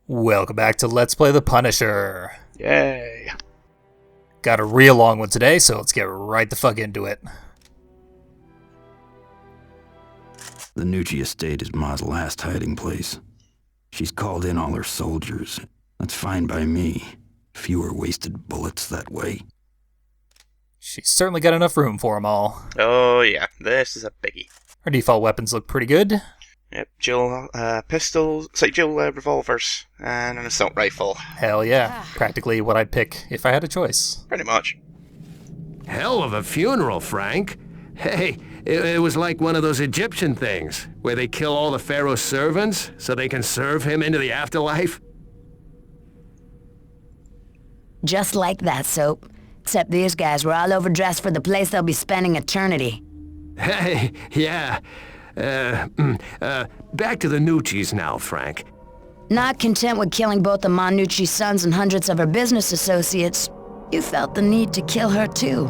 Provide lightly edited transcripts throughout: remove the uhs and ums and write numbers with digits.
Welcome back to Let's Play the Punisher. Yay. Got a real long one today, so let's get right the fuck into it. The Gnucci estate is Ma's last hiding place. She's called in all her soldiers. That's fine by me. Fewer wasted bullets that way. She's certainly got enough room for them all. Oh yeah, this is a biggie. Her default weapons look pretty good. Yep, dual pistols, dual revolvers, and an assault rifle. Hell yeah. Practically what I'd pick if I had a choice. Pretty much. Hell of a funeral, Frank. Hey, it was like one of those Egyptian things, where they kill all the pharaoh's servants so they can serve him into the afterlife. Just like that, Soap. Except these guys were all overdressed for the place they'll be spending eternity. Hey, yeah. Back to the Gnucci's now, Frank. Not content with killing both the Gnucci's sons and hundreds of her business associates, you felt the need to kill her too.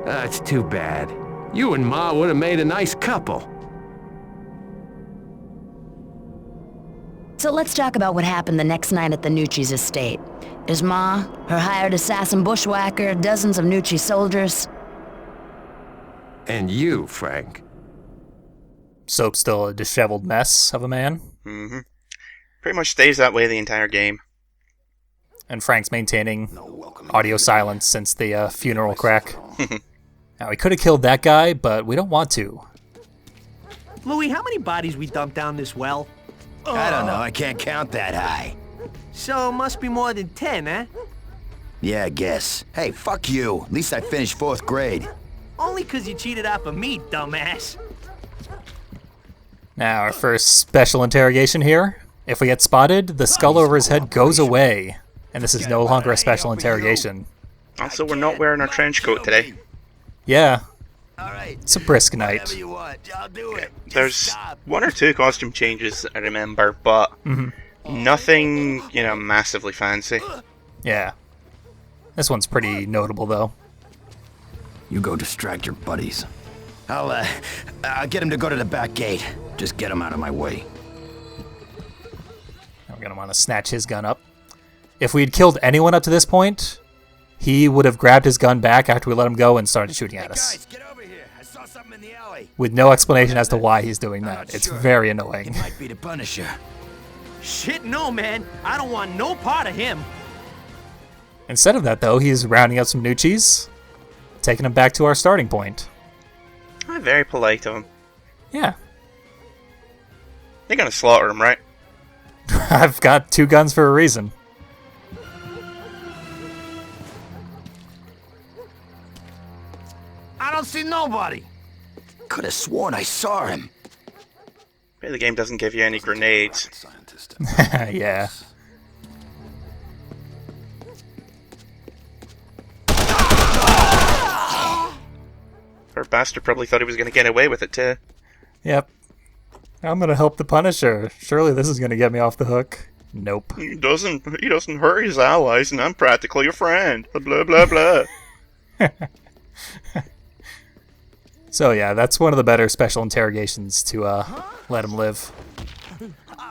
It's too bad. You and Ma would have made a nice couple. So let's talk about what happened the next night at the Gnucci's estate. Is Ma, her hired assassin Bushwacker, dozens of Gnucci soldiers. And you, Frank. Soap's still a disheveled mess of a man. Mm-hmm. Pretty much stays that way the entire game. And Frank's maintaining audio silence since the funeral crack. Now, we could have killed that guy, but we don't want to. Louis, how many bodies we dumped down this well? I don't know, I can't count that high. So, must be more than 10, eh? Yeah, I guess. Hey, fuck you. At least I finished 4th grade. Only 'cause you cheated off of me, dumbass. Now, our first special interrogation here. If we get spotted, the skull over his head goes away. And this is no longer a special interrogation. Also, we're not wearing our trench coat today. Yeah. It's a brisk night. There's one or two costume changes I remember, but nothing, massively fancy. Yeah. This one's pretty notable, though. You go distract your buddies. I'll get him to go to the back gate. Just get them out of my way. We're going to want to snatch his gun up. If we'd killed anyone up to this point, he would have grabbed his gun back after we let him go and started shooting at us. Guys, get over here. I saw something in the alley. With no explanation as to why he's doing that. It's very annoying. It might be the Punisher. Shit, no, man. I don't want no part of him. Instead of that, though, he's rounding up some Gnucci's, taking them back to our starting point. Very polite of him. Yeah. They're gonna slaughter him, right? I've got 2 guns for a reason. I don't see nobody. Could have sworn I saw him. Maybe the game doesn't give you any grenades. Yeah. Poor bastard probably thought he was gonna get away with it too. Yep. I'm gonna help the Punisher. Surely this is gonna get me off the hook. Nope. He doesn't hurt his allies, and I'm practically a friend. Blah blah blah. So yeah, that's one of the better special interrogations to let him live.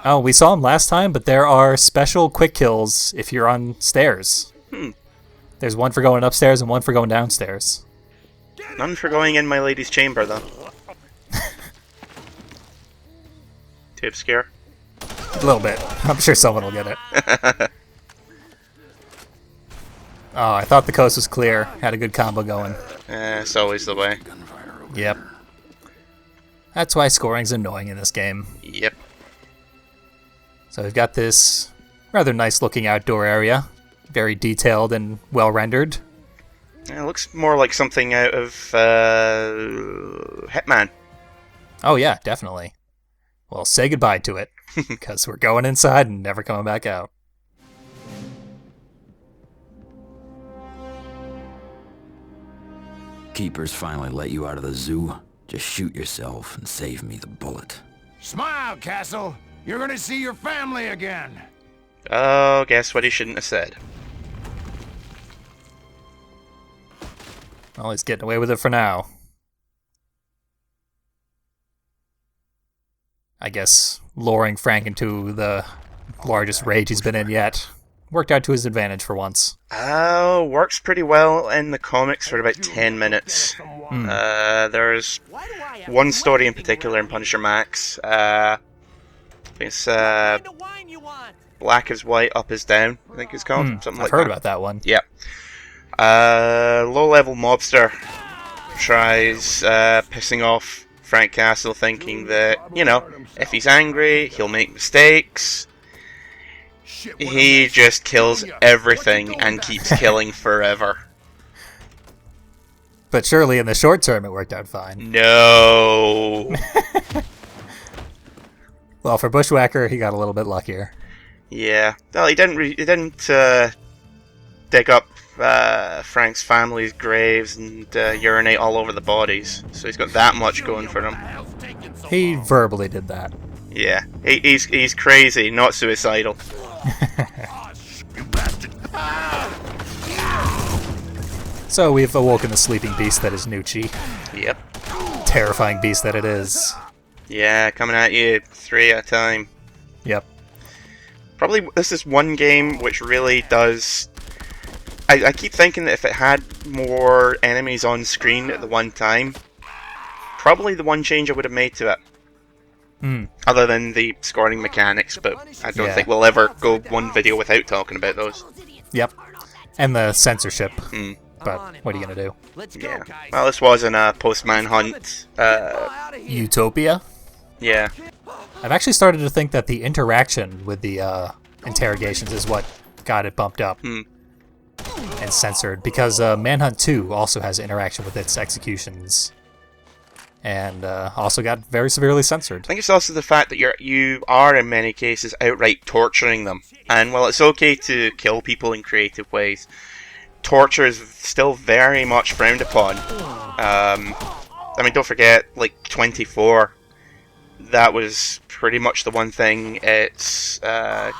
Oh, we saw him last time, but there are special quick kills if you're on stairs. There's one for going upstairs and one for going downstairs. None for going in my lady's chamber, though. Tip scare? A little bit. I'm sure someone will get it. Oh, I thought the coast was clear. Had a good combo going. It's always the way. Yep. That's why scoring's annoying in this game. Yep. So we've got this rather nice looking outdoor area. Very detailed and well rendered. It looks more like something out of Hitman. Oh yeah, definitely. Well, say goodbye to it, because we're going inside and never coming back out. Keepers finally let you out of the zoo. Just shoot yourself and save me the bullet. Smile, Castle. You're gonna see your family again. Oh, guess what he shouldn't have said. Well, he's getting away with it for now. I guess, luring Frank into the largest rage he's been in yet. Worked out to his advantage for once. Works pretty well in the comics for about 10 minutes. There's one story in particular in Punisher Max. It's Black is White, Up is Down, I think it's called. Something like I've heard that. about that one. Yep. Low-level mobster tries pissing off Frank Castle, thinking that, if he's angry, he'll make mistakes. He just kills everything and keeps killing forever. But surely in the short term it worked out fine. No. Well, for Bushwacker, he got a little bit luckier. Yeah. Well, he didn't dig up Frank's family's graves and urinate all over the bodies. So he's got that much going for him. He verbally did that. Yeah. He's crazy, not suicidal. So we've awoken the sleeping beast that is Gnucci. Yep. Terrifying beast that it is. Yeah, coming at you 3 at a time. Yep. Probably this is one game which really does... I keep thinking that if it had more enemies on screen at the one time, probably the one change I would have made to it. Other than the scoring mechanics, but I don't think we'll ever go one video without talking about those. Yep. And the censorship. But what are you going to do? Yeah. Well, this wasn't a post-Manhunt. Utopia? Yeah. I've actually started to think that the interaction with the interrogations is what got it bumped up and censored, because Manhunt 2 also has interaction with its executions, and also got very severely censored. I think it's also the fact that you are in many cases outright torturing them, and while it's okay to kill people in creative ways, torture is still very much frowned upon. I mean, don't forget, like 24. That was pretty much the one thing its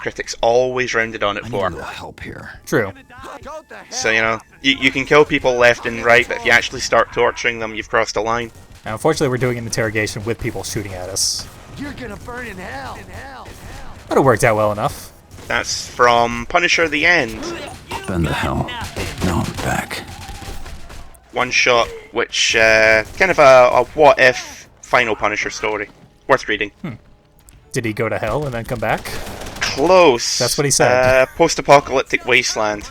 critics always rounded on it for. I need a little help here. True. So, you can kill people left and right, but if you actually start torturing them, you've crossed a line. Now, unfortunately, we're doing an interrogation with people shooting at us. You're gonna burn in hell. But it worked out well enough. That's from Punisher The End. Been the hell. Now I'm back. One shot, which kind of a what-if final Punisher story. Worth reading. Did he go to hell and then come back? Close. That's what he said. Post-apocalyptic wasteland.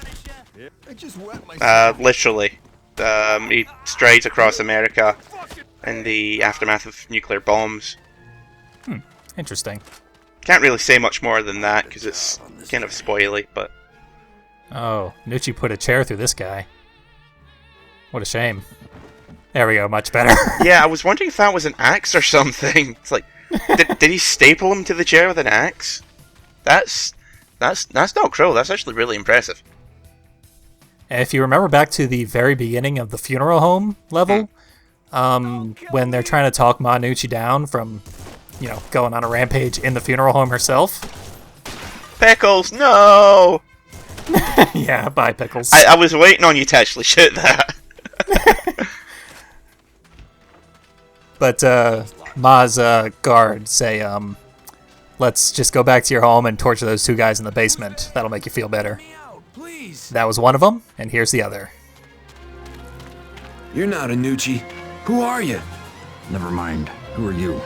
Literally. He strides across America in the aftermath of nuclear bombs. Interesting. Can't really say much more than that because it's kind of spoily, but... Oh, Gnucci put a chair through this guy. What a shame. There we go, much better. Yeah, I was wondering if that was an axe or something. It's like, did he staple him to the chair with an axe? That's not cruel. That's actually really impressive. If you remember back to the very beginning of the funeral home level, when they're trying to talk Ma Gnucci down from, going on a rampage in the funeral home herself. Pickles, no! Yeah, bye, Pickles. I was waiting on you to actually shoot that. But Ma's guard say, let's just go back to your home and torture those 2 guys in the basement. That'll make you feel better. That was one of them, and here's the other. You're not a Gnucci. Who are you? Never mind. Who are you?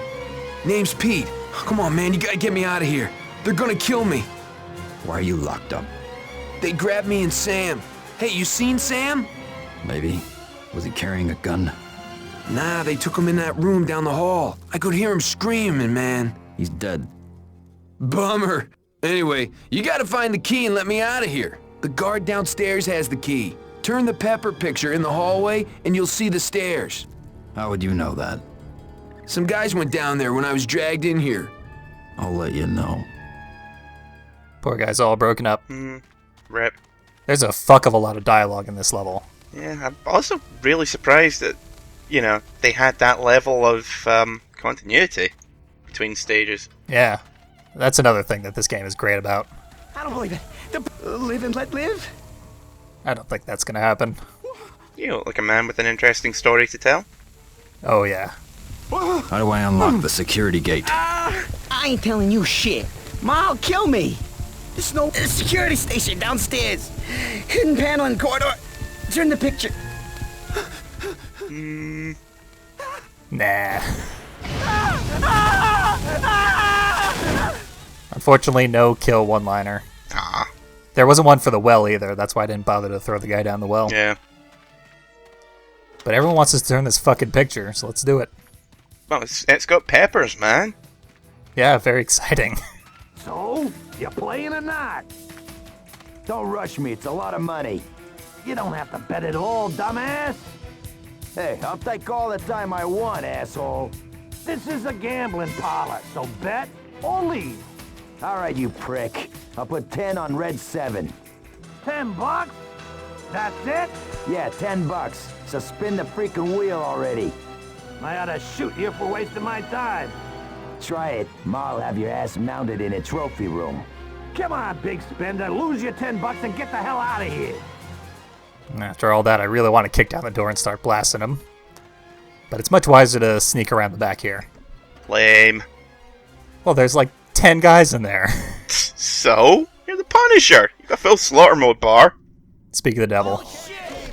Name's Pete. Come on, man, you gotta get me out of here. They're gonna kill me. Why are you locked up? They grabbed me and Sam. Hey, you seen Sam? Maybe. Was he carrying a gun? Nah, they took him in that room down the hall. I could hear him screaming, man. He's dead. Bummer. Anyway, you gotta find the key and let me out of here. The guard downstairs has the key. Turn the pepper picture in the hallway and you'll see the stairs. How would you know that? Some guys went down there when I was dragged in here. I'll let you know. Poor guy's all broken up. Rip. There's a fuck of a lot of dialogue in this level. Yeah, I'm also really surprised that, they had that level of continuity between stages. Yeah, that's another thing that this game is great about. I don't believe it. Live and let live? I don't think that's gonna happen. You look like a man with an interesting story to tell. Oh yeah. How do I unlock the security gate? I ain't telling you shit. Ma'll kill me. There's no security station downstairs. Hidden panel in corridor. Turn the picture. Nah. Unfortunately, no kill one-liner. Ah. There wasn't one for the well either. That's why I didn't bother to throw the guy down the well. Yeah. But everyone wants us to turn this fucking picture, so let's do it. Well, it's got peppers, man. Yeah, very exciting. So, you playing or not? Don't rush me, it's a lot of money. You don't have to bet it all, dumbass. Hey, I'll take all the time I want, asshole. This is a gambling parlor, so bet or leave. All right, you prick. I'll put 10 on red 7. $10? That's it? Yeah, $10. So spin the freaking wheel already. I ought to shoot you for wasting my time. Try it. Ma'll have your ass mounted in a trophy room. Come on, big spender. Lose your $10 and get the hell out of here. After all that, I really want to kick down the door and start blasting him. But it's much wiser to sneak around the back here. Lame. Well, there's like 10 guys in there. So? You're the Punisher. You got full slaughter mode bar. Speak of the devil.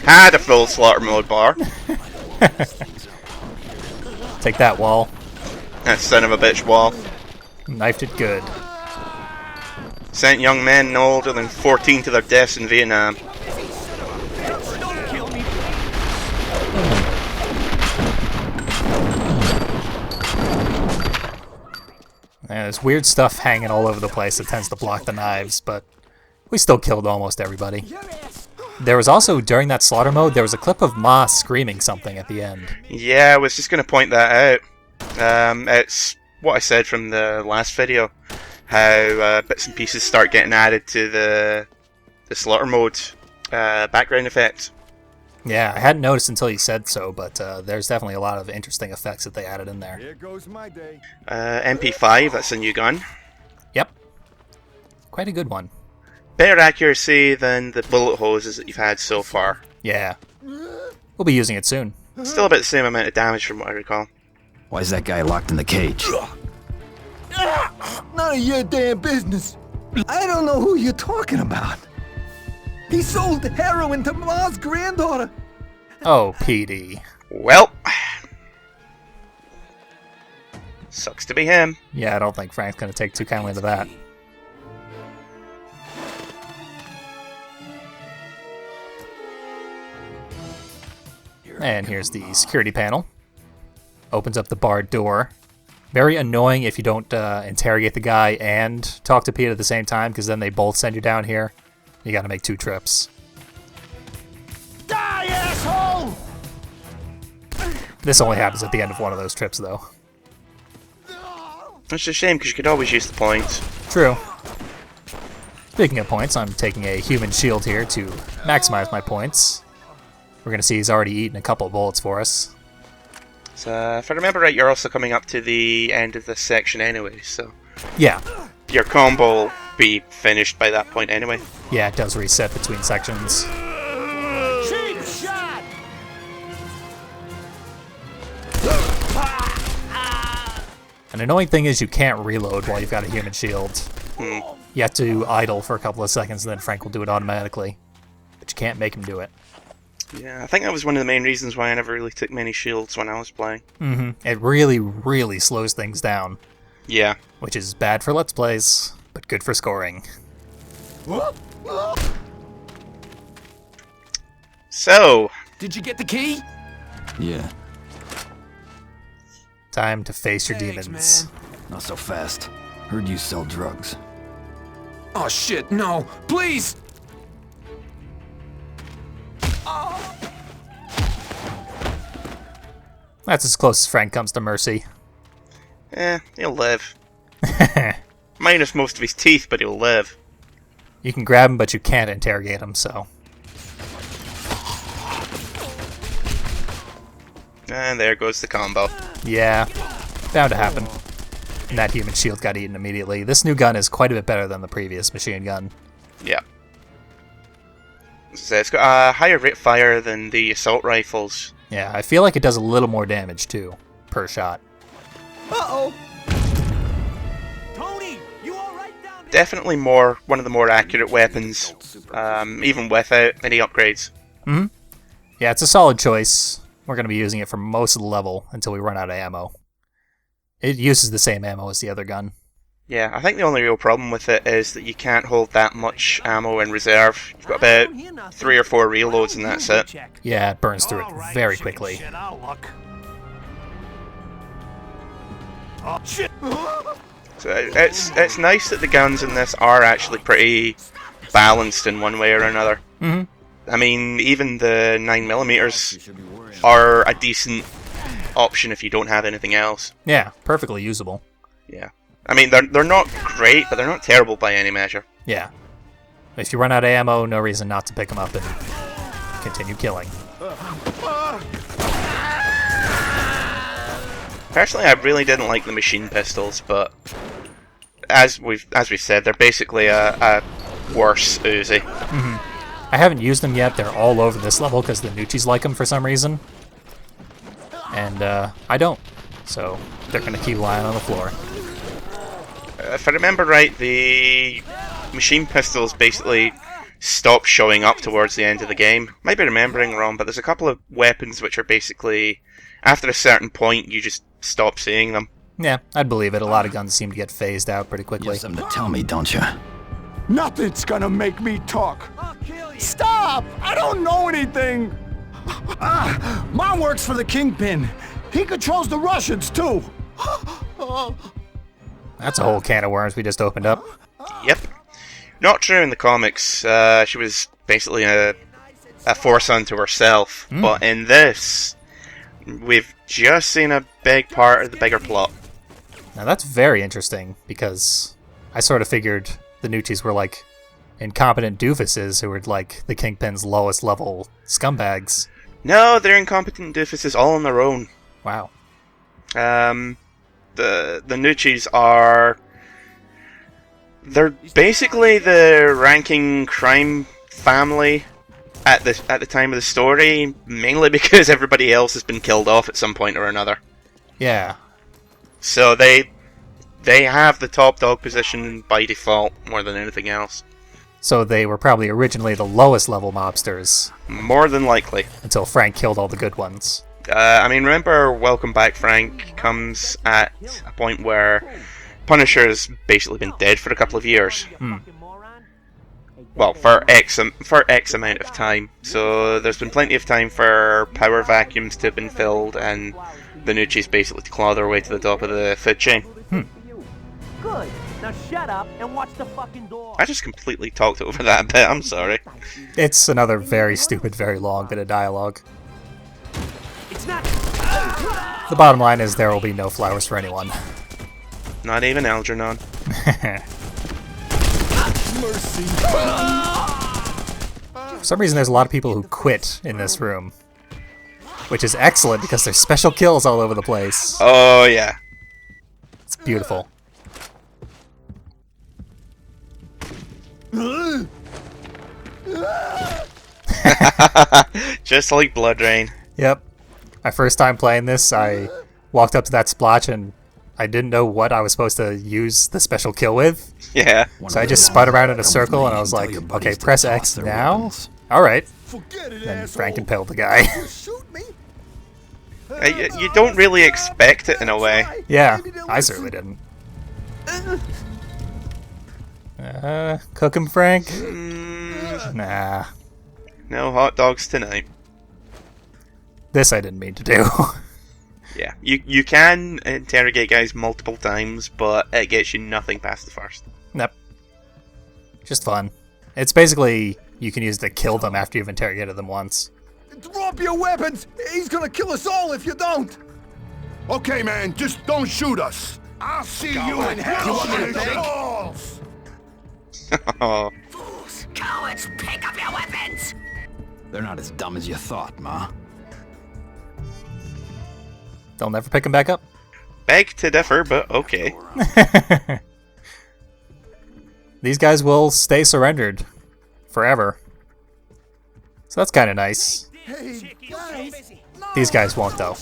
Had a full slaughter mode bar. Take that, wall. That son of a bitch wall. Knifed it good. Sent young men no older than 14 to their deaths in Vietnam. And there's weird stuff hanging all over the place that tends to block the knives, but we still killed almost everybody. There was also, during that slaughter mode, there was a clip of Ma screaming something at the end. Yeah, I was just going to point that out. It's what I said from the last video. How bits and pieces start getting added to the slaughter mode background effect. Yeah, I hadn't noticed until you said so, but there's definitely a lot of interesting effects that they added in there. Here goes my day. MP5, that's a new gun. Yep. Quite a good one. Better accuracy than the bullet hoses that you've had so far. Yeah. We'll be using it soon. Still about the same amount of damage from what I recall. Why is that guy locked in the cage? None of your damn business. I don't know who you're talking about. He sold heroin to Ma's granddaughter. Oh, PD. Well, sucks to be him. Yeah, I don't think Frank's going to take too kindly to that. And here's the security panel. Opens up the barred door. Very annoying if you don't interrogate the guy and talk to Pete at the same time, because then they both send you down here. You gotta make 2 trips. Die, asshole! This only happens at the end of one of those trips, though. It's a shame because you could always use the points. True. Speaking of points, I'm taking a human shield here to maximize my points. We're gonna see he's already eaten a couple of bullets for us. So, if I remember right, you're also coming up to the end of this section anyway, so... Yeah. Your combo will be finished by that point anyway. Yeah, it does reset between sections. Cheap shot! An annoying thing is you can't reload while you've got a human shield. You have to idle for a couple of seconds and then Frank will do it automatically. But you can't make him do it. Yeah, I think that was one of the main reasons why I never really took many shields when I was playing. It really, really slows things down. Yeah. Which is bad for Let's Plays, but good for scoring. So... Did you get the key? Yeah, Time to face your Thanks, demons. man. not so fast. Heard you sell drugs. Oh shit, no. Please! That's as close as Frank comes to mercy. He'll live. Minus most of his teeth, but he'll live. You can grab him, but you can't interrogate him, so... And there goes the combo. Yeah, bound to happen. And that human shield got eaten immediately. This new gun is quite a bit better than the previous machine gun. Yeah. So it's got a higher rate of fire than the assault rifles. Yeah, I feel like it does a little more damage, too, per shot. Uh-oh. definitely one of the more accurate weapons, even without any upgrades. Mm-hmm. Yeah, it's a solid choice. We're going to be using it for most of the level until we run out of ammo. It uses the same ammo as the other gun. Yeah, I think the only real problem with it is that you can't hold that much ammo in reserve. You've got about 3 or 4 reloads and that's it. Yeah, it burns through it very quickly. So it's nice that the guns in this are actually pretty balanced in one way or another. Mm-hmm. I mean, even the 9mm are a decent option if you don't have anything else. Yeah, perfectly usable. Yeah. I mean, they're not great, but they're not terrible by any measure. Yeah. If you run out of ammo, no reason not to pick them up and continue killing. Personally, I really didn't like the machine pistols, but as we've said, they're basically a worse Uzi. Mm-hmm. I haven't used them yet. They're all over this level because the Gnucci's like them for some reason. And I don't. So they're going to keep lying on the floor. If I remember right, the machine pistols basically stop showing up towards the end of the game. Might be remembering wrong, but there's a couple of weapons which are basically, after a certain point, you just stop seeing them. Yeah, I'd believe it. A lot of guns seem to get phased out pretty quickly. You have something to tell me, don't you? Nothing's gonna make me talk. Stop! I don't know anything. Mom works for the Kingpin. He controls the Russians too. That's a whole can of worms we just opened up. Yep. Not true in the comics. She was basically a force unto herself. But in this, we've just seen a big part of the bigger plot. Now that's very interesting, because I sort of figured the Gnucci's were like incompetent doofuses who were like the Kingpin's lowest level scumbags. No, they're incompetent doofuses all on their own. Wow. The Gnucci's are... They're basically the ranking crime family at the time of the story, mainly because everybody else has been killed off at some point or another. Yeah. So they have the top dog position by default more than anything else. So they were probably originally the lowest level mobsters. More than likely. Until Frank killed all the good ones. I mean, remember Welcome Back Frank comes at a point where Punisher has basically been dead for a couple of years. Well, for X amount of time. So there's been plenty of time for power vacuums to have been filled and the Gnucci's basically to claw their way to the top of the food chain. Good. Now shut up and watch the fucking door. I just completely talked over that bit, I'm sorry. It's another very stupid, very long bit of dialogue. It's not. The bottom line is there will be no flowers for anyone. Not even Algernon. Mercy. For some reason there's a lot of people who quit in this room. Which is excellent because there's special kills all over the place. Oh, yeah. It's beautiful. Just like Blood Rain. Yep. My first time playing this, I walked up to that splotch and I didn't know what I was supposed to use the special kill with. Yeah. So I just spun around in a circle and I was like, okay, press X now. Alright. Then Frank impaled the guy. You don't really expect it in a way. Yeah, I certainly didn't. Cook him, Frank? Nah. No hot dogs tonight. This I didn't mean to do. Yeah, you can interrogate guys multiple times, but it gets you nothing past the first. Nope. Just fun. It's basically, you can use to kill them after you've interrogated them once. Drop your weapons! He's gonna kill us all if you don't! Okay, man, just don't shoot us. I'll see you in hell. Balls. Oh. Fools! Cowards! Pick up your weapons! They're not as dumb as you thought, Ma. They'll never pick him back up? Beg to differ, but okay. These guys will stay surrendered. Forever. So that's kind of nice. Hey, guys! These guys won't, though.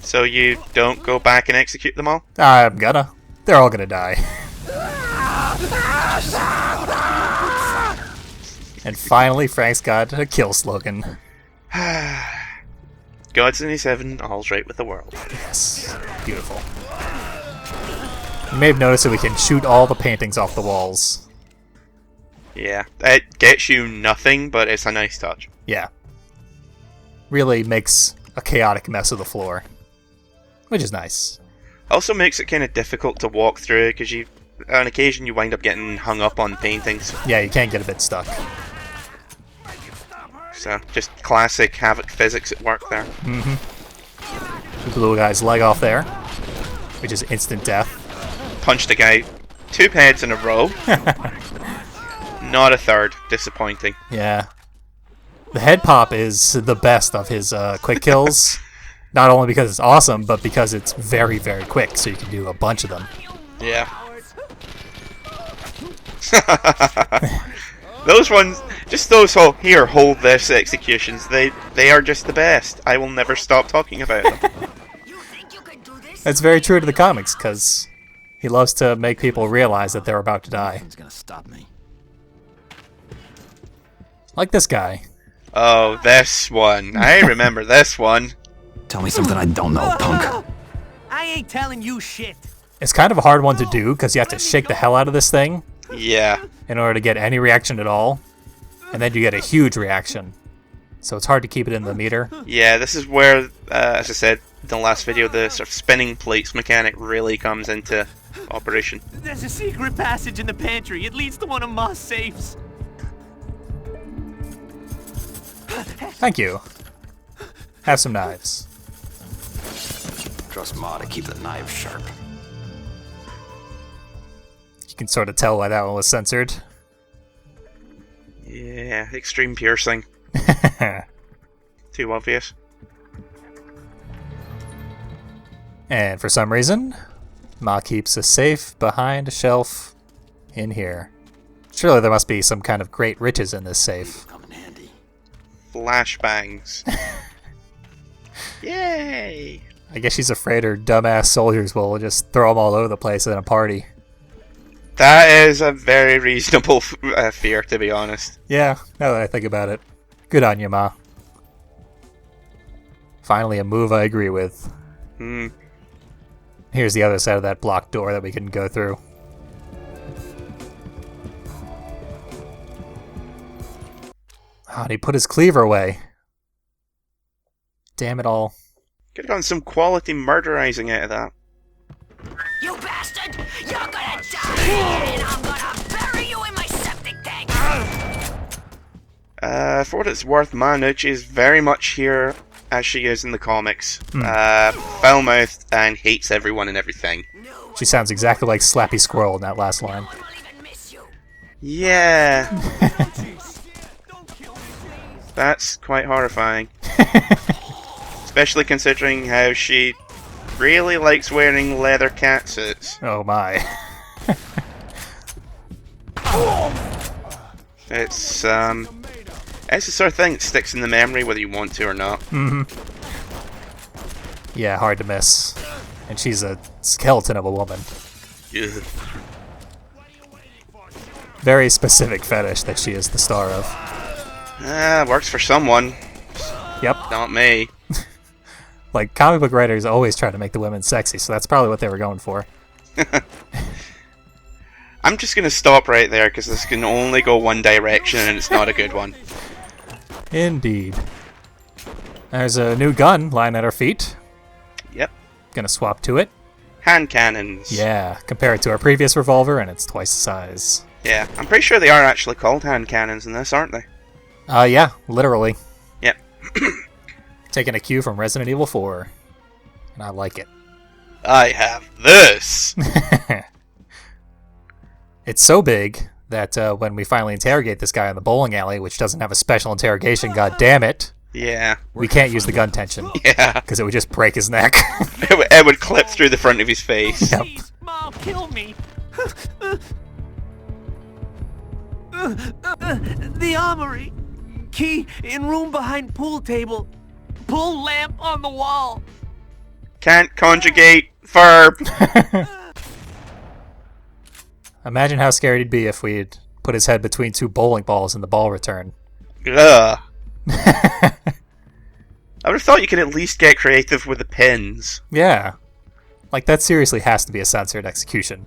So you don't go back and execute them all? I'm gonna. They're all gonna die. And finally, Frank's got a kill slogan. God's in his heaven, all's right with the world. Yes. Beautiful. You may have noticed that we can shoot all the paintings off the walls. Yeah, it gets you nothing, but it's a nice touch. Yeah. Really makes a chaotic mess of the floor. Which is nice. Also makes it kind of difficult to walk through, because on occasion you wind up getting hung up on paintings. Yeah, you can get a bit stuck. So, just classic Havoc physics at work there. Mm-hmm. Blew a guy's leg off there, which is instant death. Punched a guy 2 heads in a row. Not a third. Disappointing. Yeah. The head pop is the best of his quick kills. Not only because it's awesome, but because it's very, very quick, so you can do a bunch of them. Yeah. Those ones, just those here, hold this executions, they are just the best. I will never stop talking about them. That's very true to the comics, because he loves to make people realize that they're about to die. Nothing's gonna stop me. Like this guy. Oh, this one. I remember this one. Tell me something I don't know, punk. I ain't telling you shit. It's kind of a hard one to do, because you have to shake the hell out of this thing. Yeah. In order to get any reaction at all. And then you get a huge reaction. So it's hard to keep it in the meter. Yeah, this is where, as I said in the last video, the sort of spinning plates mechanic really comes into operation. There's a secret passage in the pantry. It leads to one of Ma's safes. Thank you. Have some knives. Trust Ma to keep the knives sharp. You can sort of tell why that one was censored. Yeah, extreme piercing. Too obvious. And for some reason, Ma keeps a safe behind a shelf in here. Surely there must be some kind of great riches in this safe. Come in handy. Flashbangs. Yay! I guess she's afraid her dumbass soldiers will just throw them all over the place at a party. That is a very reasonable fear, to be honest. Yeah, now that I think about it. Good on you, Ma. Finally a move I agree with. Here's the other side of that blocked door that we can go through. Oh, and he put his cleaver away. Damn it all. Could have gotten some quality murderizing out of that. You bastard! You're gonna die! And I'm gonna bury you in my septic tank! For what it's worth, Ma Gnucci is very much here as she is in the comics. Foul-mouthed and hates everyone and everything. She sounds exactly like Slappy Squirrel in that last line. Yeah. That's quite horrifying. Especially considering how she really likes wearing leather catsuits. Oh my. It's the sort of thing that sticks in the memory whether you want to or not. Yeah, hard to miss. And she's a skeleton of a woman. Ugh. Very specific fetish that she is the star of. Works for someone. Yep. Not me. Like, comic book writers always try to make the women sexy, so that's probably what they were going for. I'm just gonna stop right there because this can only go one direction and it's not a good one. Indeed. There's a new gun lying at our feet. Yep. Gonna swap to it. Hand cannons. Yeah, compare it to our previous revolver and it's twice the size. Yeah, I'm pretty sure they are actually called hand cannons in this, aren't they? Yeah, literally. Yep. Taking a cue from Resident Evil 4. And I like it. I have this! It's so big that when we finally interrogate this guy in the bowling alley, which doesn't have a special interrogation, god damn it, yeah, we can't use the gun tension. Yeah. Because it would just break his neck. It would clip through the front of his face. Yep. Please, Mom, kill me. The armory. Key in room behind pool table. Pull lamp on the wall. Can't conjugate verb. Imagine how scared he'd be if we'd put his head between two bowling balls in the ball return. Ugh. I would have thought you could at least get creative with the pins. Yeah. Like, that seriously has to be a censored execution.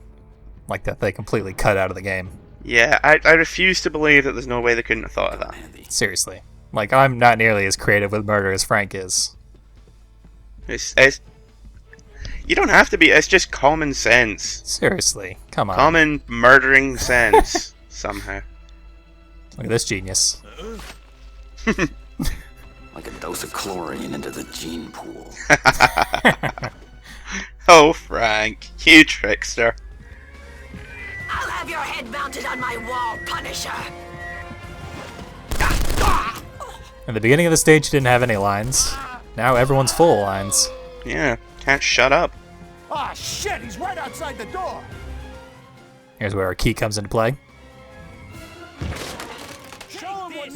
Like, that they completely cut out of the game. Yeah, I refuse to believe that there's no way they couldn't have thought of that. Seriously. Like, I'm not nearly as creative with murder as Frank is. It's you don't have to be, it's just common sense. Seriously, come on. Common murdering sense, somehow. Look at this genius. Like a dose of chlorine into the gene pool. Oh, Frank, you trickster. I'll have your head mounted on my wall, Punisher. In the beginning of the stage, you didn't have any lines. Now everyone's full of lines. Yeah, can't shut up. Ah, shit, he's right outside the door. Here's where our key comes into play.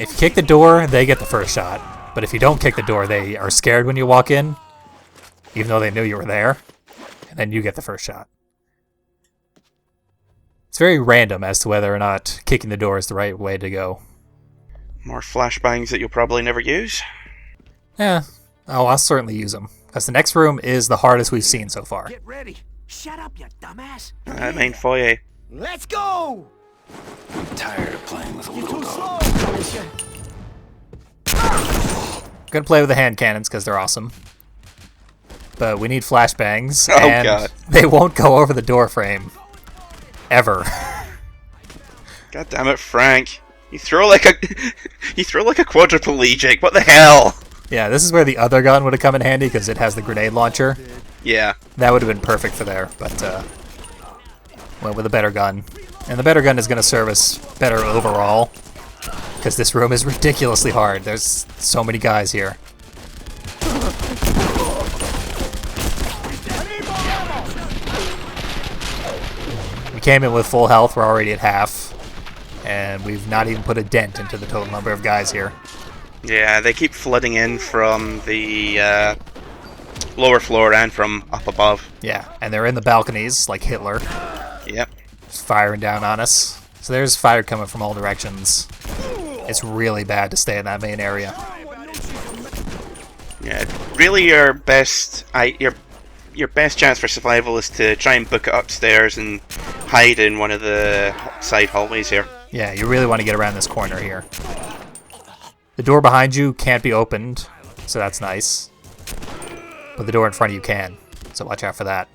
If you kick the door, they get the first shot. But if you don't kick the door, they are scared when you walk in, even though they knew you were there, and then you get the first shot. It's very random as to whether or not kicking the door is the right way to go. More flashbangs that you'll probably never use. Yeah, oh, I'll certainly use them, because the next room is the hardest we've seen so far. Get ready. Shut up, you dumbass. Main foyer. Let's go! I'm tired of playing with a You're little too slow, dog. Punisher. Gonna play with the hand cannons because they're awesome. But we need flashbangs, Oh, and God. they won't go over the door frame. Ever. God damn it, Frank. You throw like a quadriplegic. What the hell? Yeah, this is where the other gun would have come in handy because it has the grenade launcher. Yeah. That would have been perfect for there, but went with a better gun. And the better gun is going to serve us better overall because this room is ridiculously hard. There's so many guys here. We came in with full health. We're already at half. And we've not even put a dent into the total number of guys here. Yeah, they keep flooding in from the lower floor and from up above. Yeah, and they're in the balconies like Hitler. Yep. Firing down on us. So there's fire coming from all directions. It's really bad to stay in that main area. Yeah, really your best chance for survival is to try and book it upstairs and hide in one of the side hallways here. Yeah, you really want to get around this corner here. The door behind you can't be opened, so that's nice. But the door in front of you can, so watch out for that.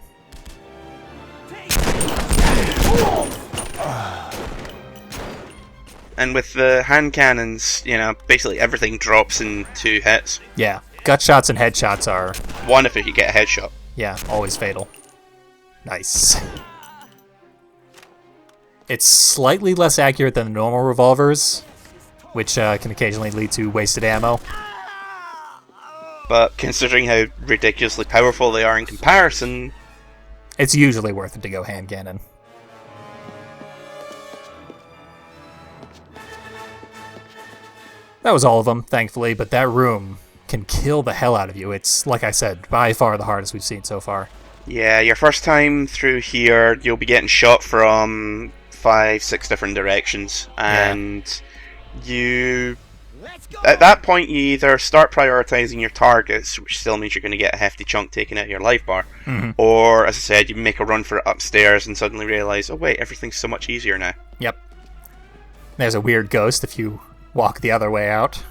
And with the hand cannons, you know, basically everything drops in 2 hits. Yeah, gut shots and headshots are, One if you get a headshot. yeah, always fatal. Nice. It's slightly less accurate than the normal revolvers, which can occasionally lead to wasted ammo. But considering how ridiculously powerful they are in comparison, It's usually worth it to go hand cannon. That was all of them, thankfully, but that room can kill the hell out of you. It's, like I said, by far the hardest we've seen so far. yeah, your first time through here, you'll be getting shot from 5-6 different directions, and you... At that point, you either start prioritizing your targets, which still means you're going to get a hefty chunk taken out of your life bar, or, as I said, you make a run for it upstairs and suddenly realize, oh wait, everything's so much easier now. Yep. There's a weird ghost if you walk the other way out.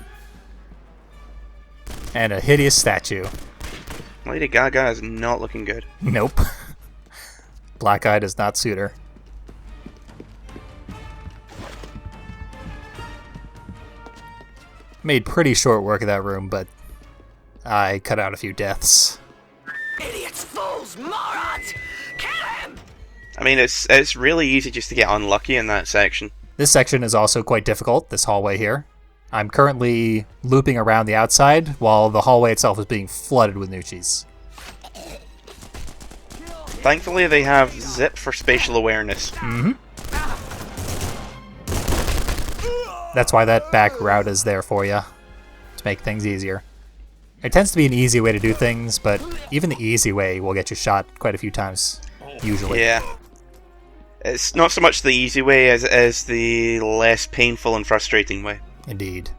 And a hideous statue. Lady Gaga is not looking good. Nope. Black eye does not suit her. Made pretty short work of that room, but I cut out a few deaths. Idiots, fools, morons! Kill him! I mean, it's really easy just to get unlucky in that section. This section is also quite difficult, this hallway here. I'm currently looping around the outside while the hallway itself is being flooded with Gnuccis. Thankfully, they have zip for spatial awareness. That's why that back route is there for you, to make things easier. It tends to be an easy way to do things, but even the easy way will get you shot quite a few times, usually. Yeah. It's not so much the easy way as it is the less painful and frustrating way. Indeed.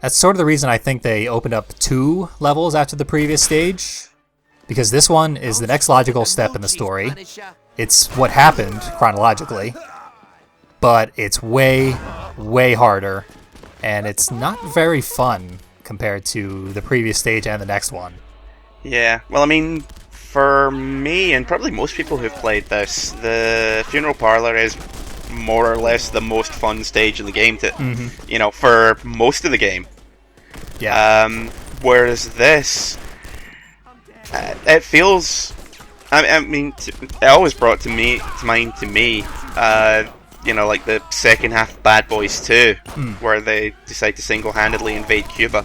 That's sort of the reason I think they opened up 2 levels after the previous stage, because this one is the next logical step in the story. It's what happened chronologically, but it's way, way harder, and it's not very fun compared to the previous stage and the next one. Yeah, well, I mean, for me, and probably most people who've played this, the Funeral Parlor is more or less the most fun stage in the game for most of the game. Yeah. Whereas this, it feels, I mean, it always brought to mind like the second half of Bad Boys 2, where they decide to single-handedly invade Cuba.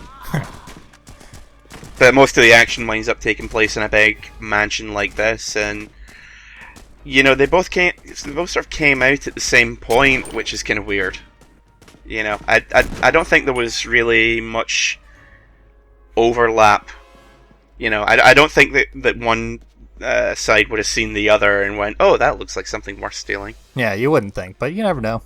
But most of the action winds up taking place in a big mansion like this, and they both sort of came out at the same point, which is kind of weird. I don't think there was really much overlap. I don't think that one side would have seen the other and went, "Oh, that looks like something worth stealing." Yeah, you wouldn't think, but you never know.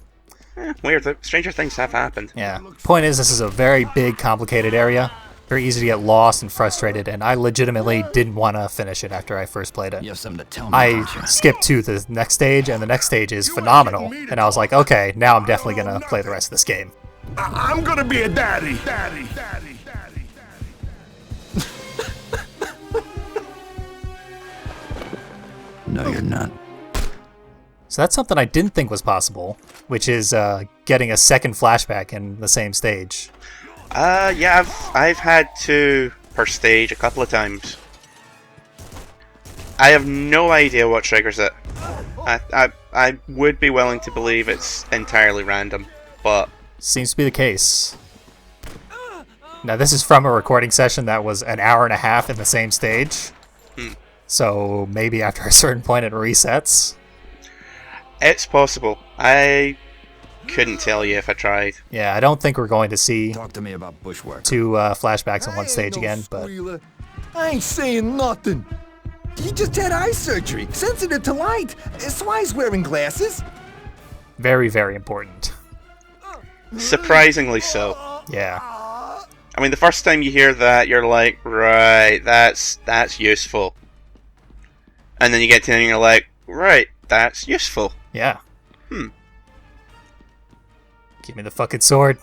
Weird. Stranger things have happened. Yeah. Point is, this is a very big, complicated area. Very easy to get lost and frustrated, and I legitimately didn't want to finish it after I first played it. You have something to tell me, I skipped to the next stage, and the next stage is phenomenal. And I was like, okay, now I'm definitely going to play the rest of this game. I'm gonna be a daddy. No, you're not. So that's something I didn't think was possible, which is getting a second flashback in the same stage. Yeah, I've had 2 per stage a couple of times. I have no idea what triggers it. I would be willing to believe it's entirely random, but seems to be the case. Now this is from a recording session that was an hour and a half in the same stage. So maybe after a certain point it resets. It's possible. I couldn't tell you if I tried. Yeah, I don't think we're going to see Talk to me about Bushwacker. 2 flashbacks on one stage again, but I ain't saying nothing. He just had eye surgery, sensitive to light. That's why he's wearing glasses. very, very important. Surprisingly so. Yeah. I mean, the first time you hear that, you're like, right, that's useful. And then you get to it and you're like, right, that's useful. Yeah. Give me the fucking sword.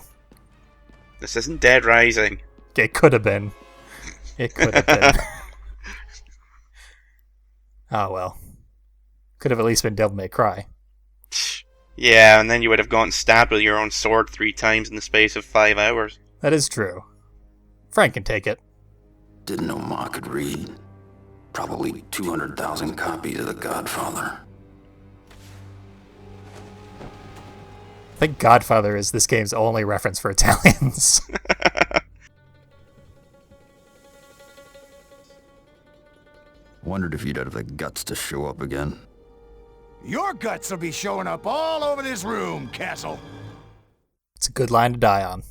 This isn't Dead Rising. It could have been. It could have been. Oh well. Could have at least been Devil May Cry. Yeah, and then you would have gotten stabbed with your own sword 3 times in the space of 5 hours. That is true. Frank can take it. Didn't know Ma could read. Probably 200,000 copies of The Godfather. I think Godfather is this game's only reference for Italians. Wondered if you'd have the guts to show up again. Your guts will be showing up all over this room, Castle. It's a good line to die on.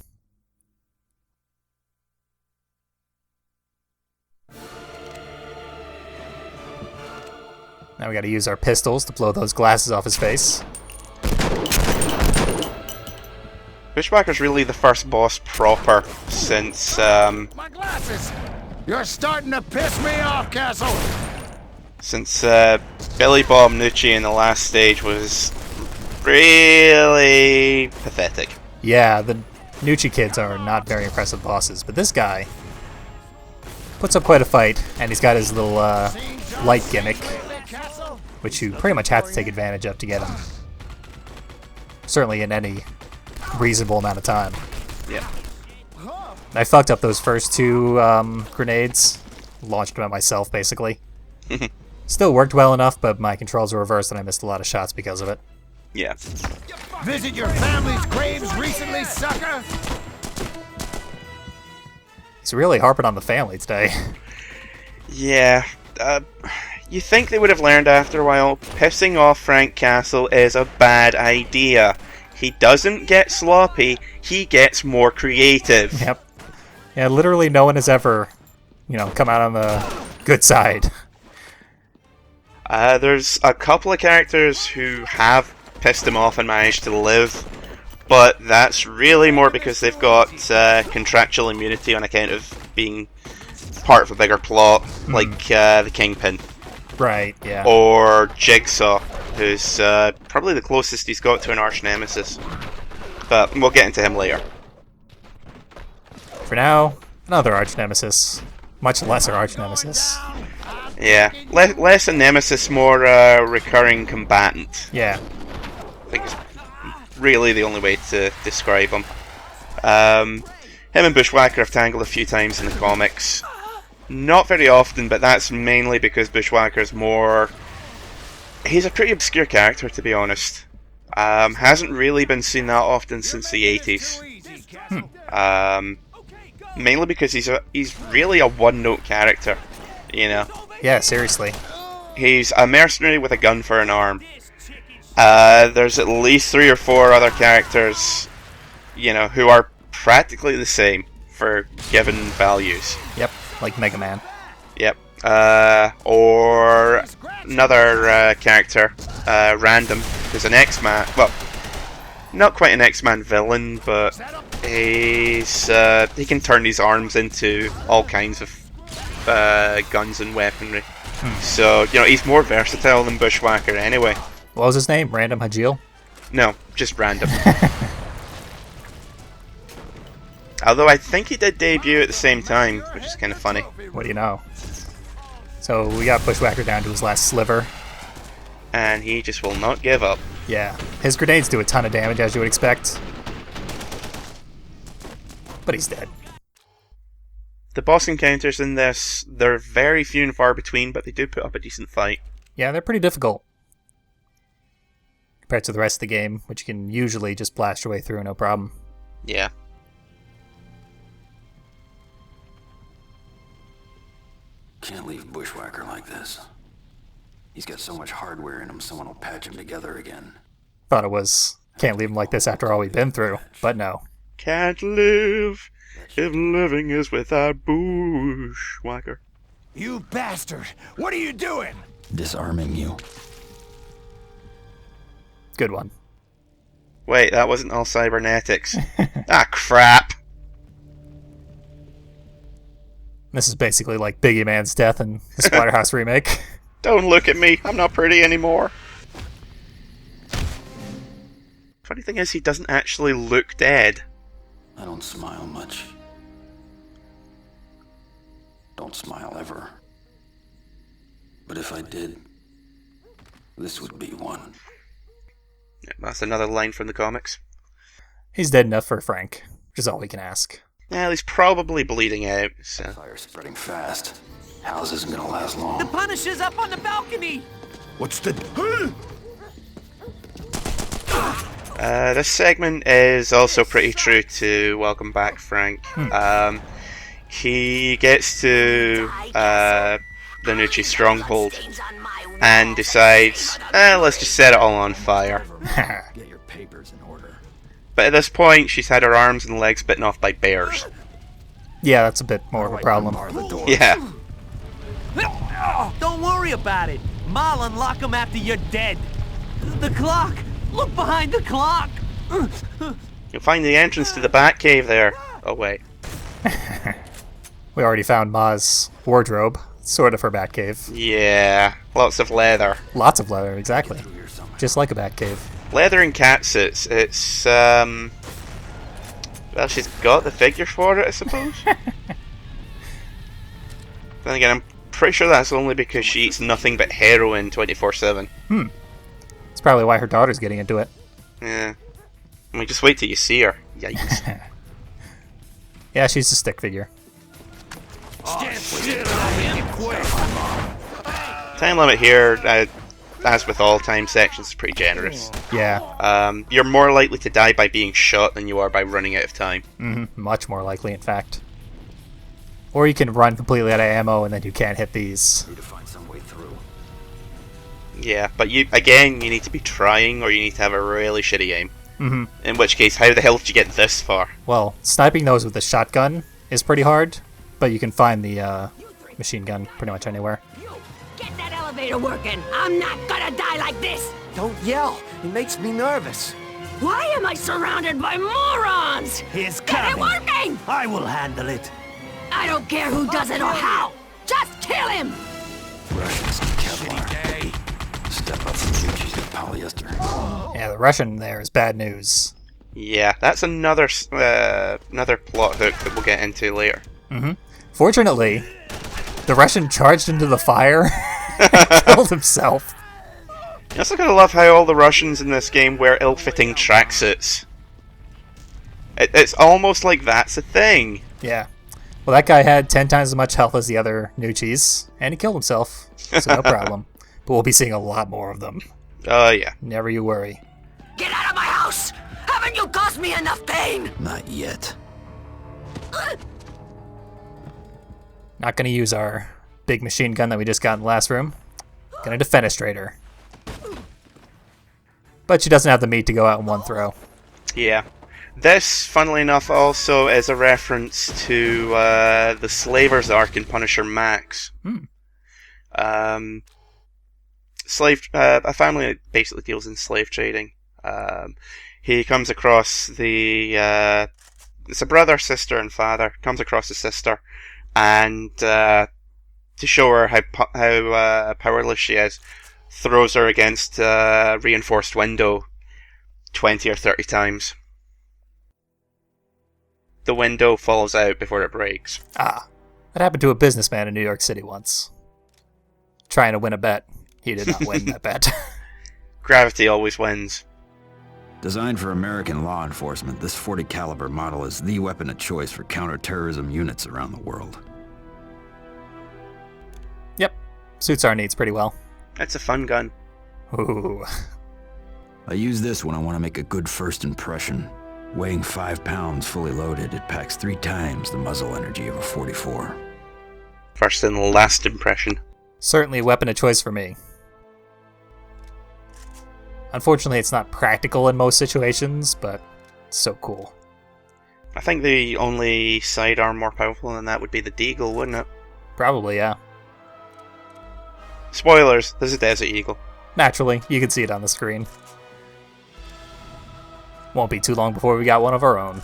Now we gotta use our pistols to blow those glasses off his face. Bushwacker's really the first boss proper since, My glasses! You're starting to piss me off, Castle! Since, Billy Bob Gnucci in the last stage was really pathetic. Yeah, the Gnucci kids are not very impressive bosses, but this guy puts up quite a fight, and he's got his little, light gimmick, which you pretty much have to take advantage of to get him. Certainly in any reasonable amount of time. Yeah. I fucked up those first 2 grenades. Launched them at myself, basically. Still worked well enough, but my controls were reversed and I missed a lot of shots because of it. Yeah. Visit your family's graves recently, sucker? He's really harping on the family today. Yeah. You think they would have learned after a while, pissing off Frank Castle is a bad idea. He doesn't get sloppy, he gets more creative. Yep. Yeah, literally no one has ever, come out on the good side. There's a couple of characters who have pissed him off and managed to live, but that's really more because they've got contractual immunity on account of being part of a bigger plot, like the Kingpin. Right, yeah. Or Jigsaw, who's probably the closest he's got to an arch nemesis. But we'll get into him later. For now, another arch nemesis. Much lesser arch nemesis. Yeah, less a nemesis, more recurring combatant. Yeah. I think it's really the only way to describe him. Him and Bushwacker have tangled a few times in the comics. Not very often, but that's mainly because Bushwacker's more... He's a pretty obscure character, to be honest. Hasn't really been seen that often since the 80s. Mainly because he's really a one-note character, you know? Yeah, seriously. He's a mercenary with a gun for an arm. There's at least 3 or 4 other characters, you know, who are practically the same for given values. Yep, like Mega Man. Yep. Or another character, Random, who's an X-Man. Well, not quite an X-Man villain, but he can turn his arms into all kinds of guns and weaponry. So, you know, he's more versatile than Bushwacker anyway. What was his name? Random Hajil? No, just Random. Although I think he did debut at the same time, which is kind of funny. What do you know? So we got Bushwacker down to his last sliver. And he just will not give up. Yeah, his grenades do a ton of damage, as you would expect. But he's dead. The boss encounters in this, they're very few and far between, but they do put up a decent fight. Yeah, they're pretty difficult. Compared to the rest of the game, which you can usually just blast your way through, no problem. Yeah. Can't leave Bushwacker like this. He's got so much hardware in him, someone will patch him together again. Thought it was, can't leave him like this after all we've been through, but no. Can't live if living is without Bushwacker. You bastard! What are you doing? Disarming you. Good one. Wait, that wasn't all cybernetics. Ah, crap! This is basically like Biggie Man's death in the Splatterhouse remake. Don't look at me, I'm not pretty anymore. Funny thing is, he doesn't actually look dead. I don't smile much. Don't smile ever. But if I did, this would be one. Yeah, that's another line from the comics. He's dead enough for Frank, which is all we can ask. Well, he's probably bleeding out, so... Fire's spreading fast. House isn't gonna last long. The Punisher's up on the balcony! What's the... This segment is also pretty true to Welcome Back, Frank. He gets to the Gnucci stronghold and decides, let's just set it all on fire. Get your papers in order. But at this point, she's had her arms and legs bitten off by bears. Yeah, that's a bit more of a problem. Yeah. Don't worry about it. Ma'll unlock them after you're dead. The clock! Look behind the clock! You'll find the entrance to the Batcave there. Oh, wait. We already found Ma's wardrobe, sort of her Batcave. Yeah, lots of leather. Lots of leather, exactly. Just like a Batcave. Leather and catsuits. It's, well, she's got the figure for it, I suppose. Then again, I'm pretty sure that's only because she eats nothing but heroin 24/7. It's probably why her daughter's getting into it. Yeah. I mean, just wait till you see her. Yikes. Yeah, she's a stick figure. Time limit here, as with all time sections, is pretty generous. Yeah. You're more likely to die by being shot than you are by running out of time. Much more likely, in fact. Or you can run completely out of ammo and then you can't hit these. Need to find some way through. Yeah, but you need to be trying or you need to have a really shitty aim. In which case, how the hell did you get this far? Well, sniping those with a shotgun is pretty hard, but you can find the machine gun pretty much anywhere. Get that elevator working. I'm not gonna die like this. Don't yell. It makes me nervous. Why am I surrounded by morons? He's Get it coming. working! I will handle it. I don't care who does it or how. Just kill him! Russians to Kevlar. Step up from Gnucci to polyester. Yeah, the Russian there is bad news. Yeah, that's another plot hook that we'll get into later. Fortunately, the Russian charged into the fire and killed himself. I also gotta love how all the Russians in this game wear ill-fitting tracksuits. It's almost like that's a thing. Yeah. Well, that guy had 10 times as much health as the other Gnucci's, and he killed himself, so no problem. But we'll be seeing a lot more of them. Oh, yeah. Never you worry. Get out of my house! Haven't you caused me enough pain? Not yet. Not gonna use our big machine gun that we just got in the last room. Gonna defenestrate her. But she doesn't have the meat to go out in one throw. Yeah. This, funnily enough, also is a reference to the Slavers arc in Punisher Max. A family that basically deals in slave trading. He comes across it's a brother, sister, and father. Comes across a sister, and to show her how powerless she is, throws her against a reinforced window 20 or 30 times. The window falls out before it breaks. Ah, that happened to a businessman in New York City once. Trying to win a bet. He did not win that bet. Gravity always wins. Designed for American law enforcement, this .40 caliber model is the weapon of choice for counterterrorism units around the world. Yep, suits our needs pretty well. It's a fun gun. Ooh. I use this when I want to make a good first impression. Weighing 5 pounds fully loaded, it packs 3 times the muzzle energy of a .44. First and last impression. Certainly a weapon of choice for me. Unfortunately, it's not practical in most situations, but it's so cool. I think the only sidearm more powerful than that would be the Deagle, wouldn't it? Probably, yeah. Spoilers, there's a Desert Eagle. Naturally, you can see it on the screen. Won't be too long before we got one of our own.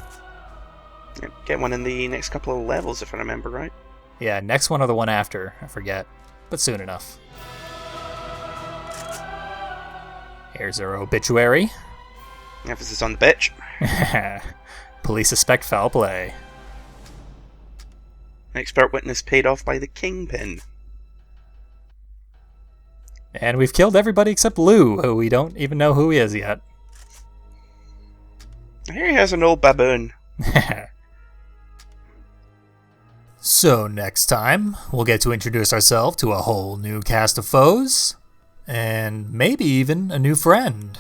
Get one in the next couple of levels, if I remember right. Yeah, next one or the one after, I forget. But soon enough. Here's our obituary. Emphasis on the bitch. Police suspect foul play. Expert witness paid off by the Kingpin. And we've killed everybody except Lou, who we don't even know who he is yet. Here he has an old baboon. So next time, we'll get to introduce ourselves to a whole new cast of foes, and maybe even a new friend.